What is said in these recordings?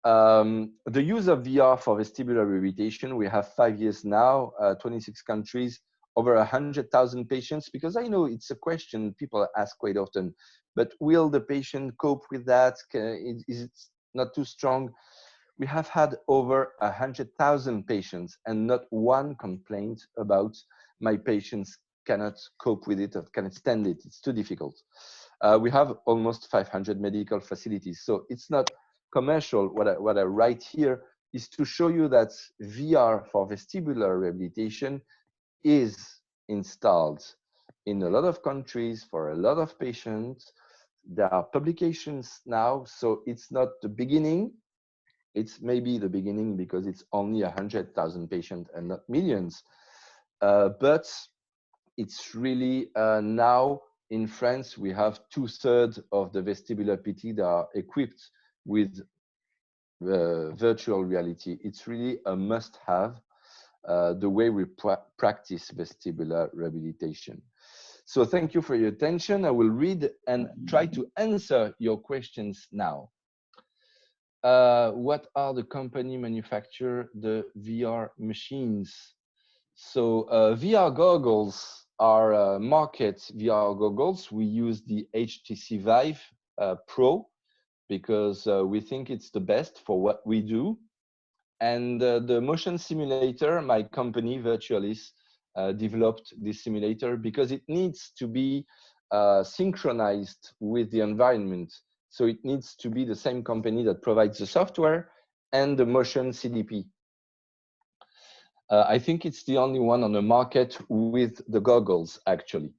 The use of VR for vestibular rehabilitation, we have 5 years now, 26 countries, over 100,000 patients, because I know it's a question people ask quite often, but will the patient cope with that? Is it not too strong? We have had over 100,000 patients and not one complaint about my patients cannot cope with it or cannot stand it. It's too difficult. We have almost 500 medical facilities. So it's not commercial. What I write here is to show you that VR for vestibular rehabilitation is installed in a lot of countries for a lot of patients. There are publications now, so it's not the beginning. It's maybe the beginning because it's only 100,000 patients and not millions. But it's really now in France, we have 2/3 of the vestibular PT that are equipped with virtual reality. It's really a must-have the way we practice vestibular rehabilitation. So thank you for your attention. I will read and try to answer your questions now. What are the company manufacture the VR machines? So VR goggles are market VR goggles. We use the HTC Vive Pro because we think it's the best for what we do. And the motion simulator, my company, Virtualis, developed this simulator because it needs to be synchronized with the environment. So it needs to be the same company that provides the software and the motion CDP. I think it's the only one on the market with the goggles, actually.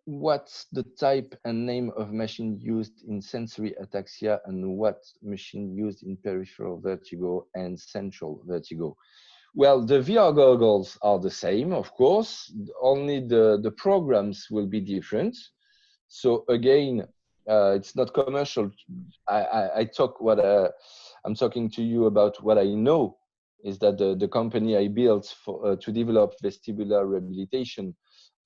What's the type and name of machine used in sensory ataxia and what machine used in peripheral vertigo and central vertigo? Well, the VR goggles are the same, of course, only the programs will be different. So again, it's not commercial. I'm talking to you about what I know is that the company I built for, to develop vestibular rehabilitation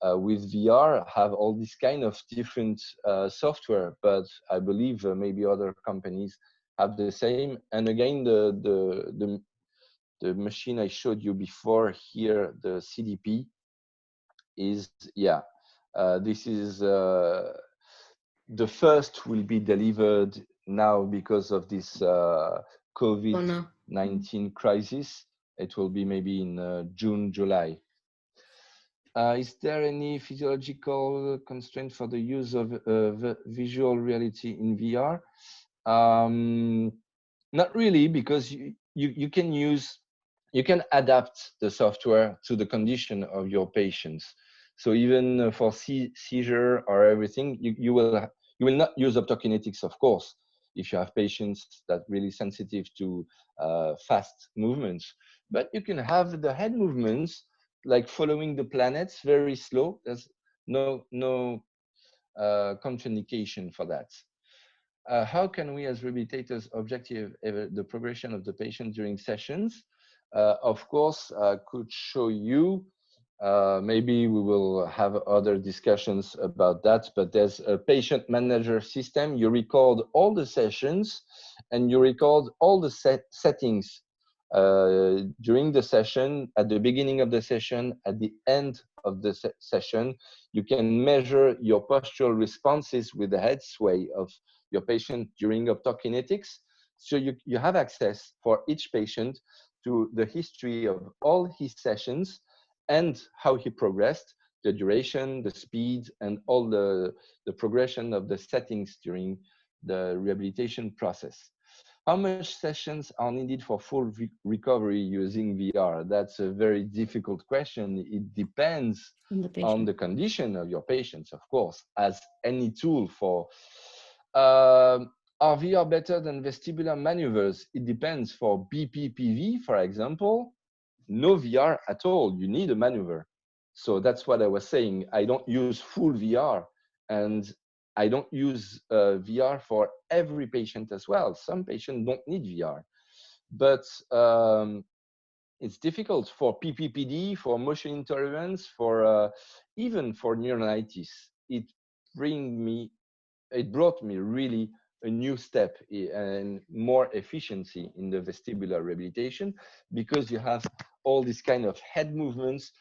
with VR have all these kind of different software, but I believe maybe other companies have the same. And again, the machine I showed you before here, the CDP, is this is the first will be delivered now because of this COVID-19 crisis. It will be maybe in June, July. Is there any physiological constraint for the use of visual reality in VR? Not really, because you can adapt the software to the condition of your patients. So even for seizure or everything, you will not use optokinetics, of course, if you have patients that really sensitive to fast movements. But you can have the head movements like following the planets, very slow. There's no contraindication for that. How can we as rehabilitators objective the progression of the patient during sessions? Of course, I could show you, maybe we will have other discussions about that, but there's a patient manager system. You record all the sessions and you record all the settings during the session, at the beginning of the session, at the end of the session. You can measure your postural responses with the head sway of your patient during optokinetics. So you have access for each patient to the history of all his sessions and how he progressed, the duration, the speed, and all the progression of the settings during the rehabilitation process. How much sessions are needed for full recovery using VR? That's a very difficult question. It depends on the condition of your patients, of course, as any tool for. Are VR better than vestibular maneuvers? It depends. For BPPV, for example, no VR at all. You need a maneuver. So that's what I was saying. I don't use full VR, and I don't use VR for every patient as well. Some patients don't need VR, but it's difficult for PPPD, for motion intolerance, for even for neuritis. It brought me really a new step and more efficiency in the vestibular rehabilitation, because you have all these kind of head movements.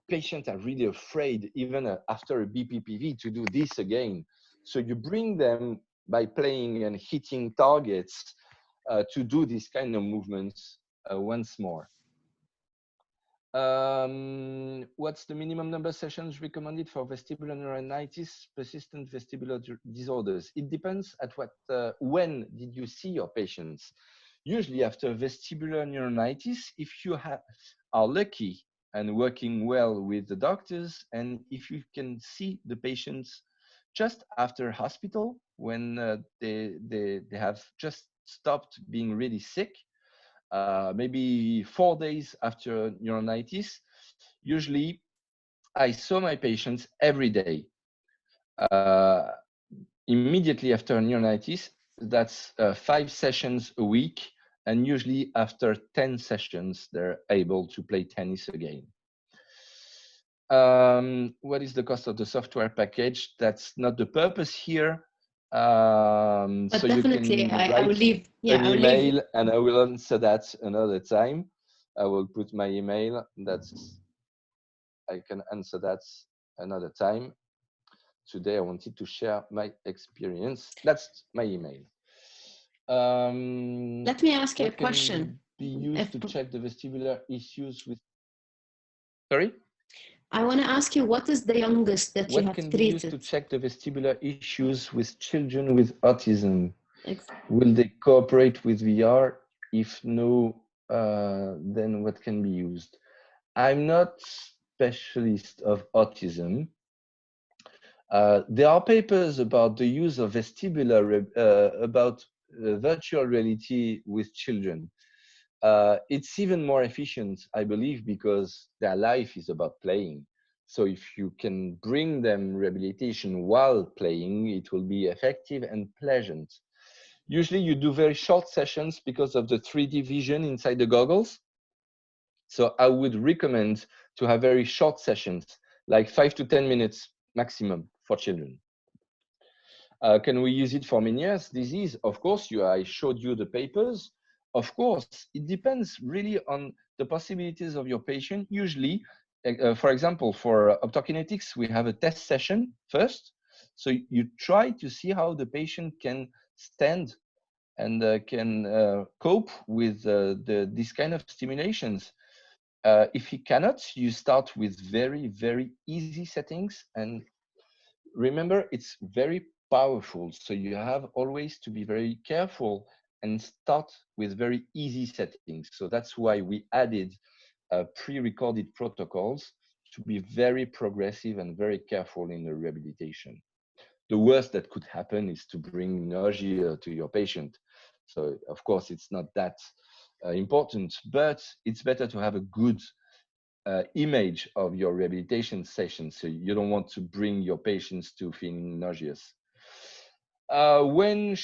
Patients are really afraid, even after a BPPV, to do this again. So you bring them by playing and hitting targets to do these kind of movements once more. What's the minimum number of sessions recommended for vestibular neuritis, persistent vestibular disorders? It depends at what, when did you see your patients? Usually after vestibular neuritis, if you are lucky and working well with the doctors, and if you can see the patients just after hospital, when they have just stopped being really sick, maybe 4 days after neuritis, usually I saw my patients every day. Immediately after neuritis, that's 5 sessions a week, and usually after 10 sessions, they're able to play tennis again. What is the cost of the software package? That's not the purpose here. But so definitely, you can I will write leave. Yeah, an I will leave. email, and I will answer that another time. I will put my email. I can answer that another time. Today, I wanted to share my experience. That's my email. Let me ask you a What question. can be used to check the vestibular issues with? Sorry? I want to ask you, what is the youngest that you What have can be used to treated? check the vestibular issues with children with autism? Will they cooperate with VR? If no, then what can be used? I'm not specialist of autism. There are papers about the use of vestibular, about virtual reality with children. It's even more efficient, I believe, because their life is about playing. So if you can bring them rehabilitation while playing, it will be effective and pleasant. Usually you do very short sessions because of the 3D vision inside the goggles. So I would recommend to have very short sessions, like 5 to 10 minutes maximum for children. Can we use it for Meniere's disease? Of course, I showed you the papers. Of course, it depends really on the possibilities of your patient. Usually, for example, for optokinetics, we have a test session first. So you try to see how the patient can stand and can cope with this kind of stimulations. If he cannot, you start with very, very easy settings. And remember, it's very powerful. So you have always to be very careful and start with very easy settings. So that's why we added pre-recorded protocols to be very progressive and very careful in the rehabilitation. The worst that could happen is to bring nausea to your patient. So of course, it's not that important, but it's better to have a good image of your rehabilitation session. So you don't want to bring your patients to feeling nauseous. When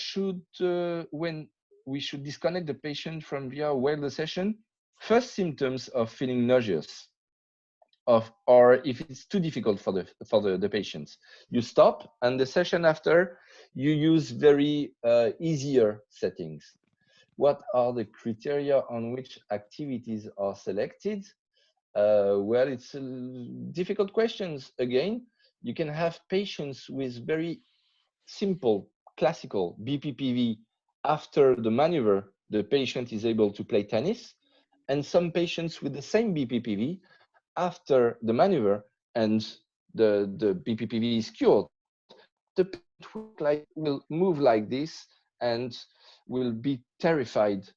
we should disconnect the patient from VR while the session? First symptoms of feeling nauseous, or if it's too difficult for the patients, you stop, and the session after you use very easier settings. What are the criteria on which activities are selected? Well, it's difficult questions. Again, you can have patients with very simple classical BPPV. After the maneuver, the patient is able to play tennis, and some patients with the same BPPV, after the maneuver and the BPPV is cured, the patient will move like this and will be terrified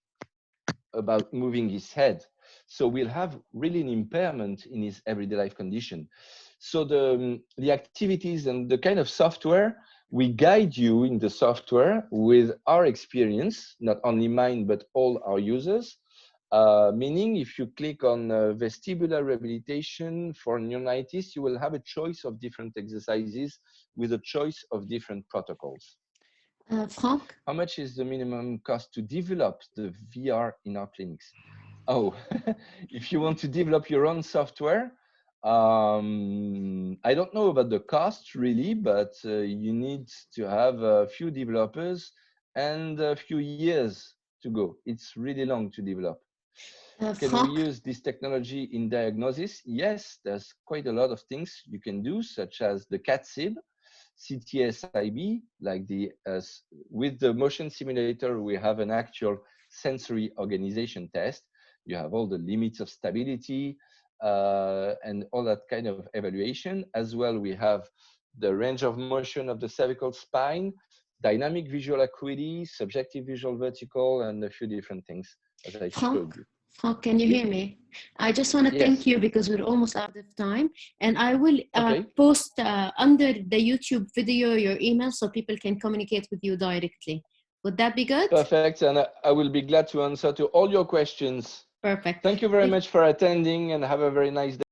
about moving his head. So we'll have really an impairment in his everyday life condition. So the activities and the kind of software, we guide you in the software with our experience, not only mine, but all our users. Meaning if you click on vestibular rehabilitation for neuritis, you will have a choice of different exercises with a choice of different protocols. Franck? How much is the minimum cost to develop the VR in our clinics? Oh, if you want to develop your own software, I don't know about the cost really, but you need to have a few developers and a few years to go. It's really long to develop. Can we Franck, use this technology in diagnosis? Yes, there's quite a lot of things you can do, such as the CAT-SIB, CTSIB, like with the motion simulator, we have an actual sensory organization test. You have all the limits of stability and all that kind of evaluation. As well, we have the range of motion of the cervical spine, dynamic visual acuity, subjective visual vertical, and a few different things, as I showed you. Franck, can you hear me? I just want to thank you because we're almost out of time. And I will post under the YouTube video your email so people can communicate with you directly. Would that be good? Perfect. And I will be glad to answer to all your questions. Perfect. Thank you very much for attending and have a very nice day.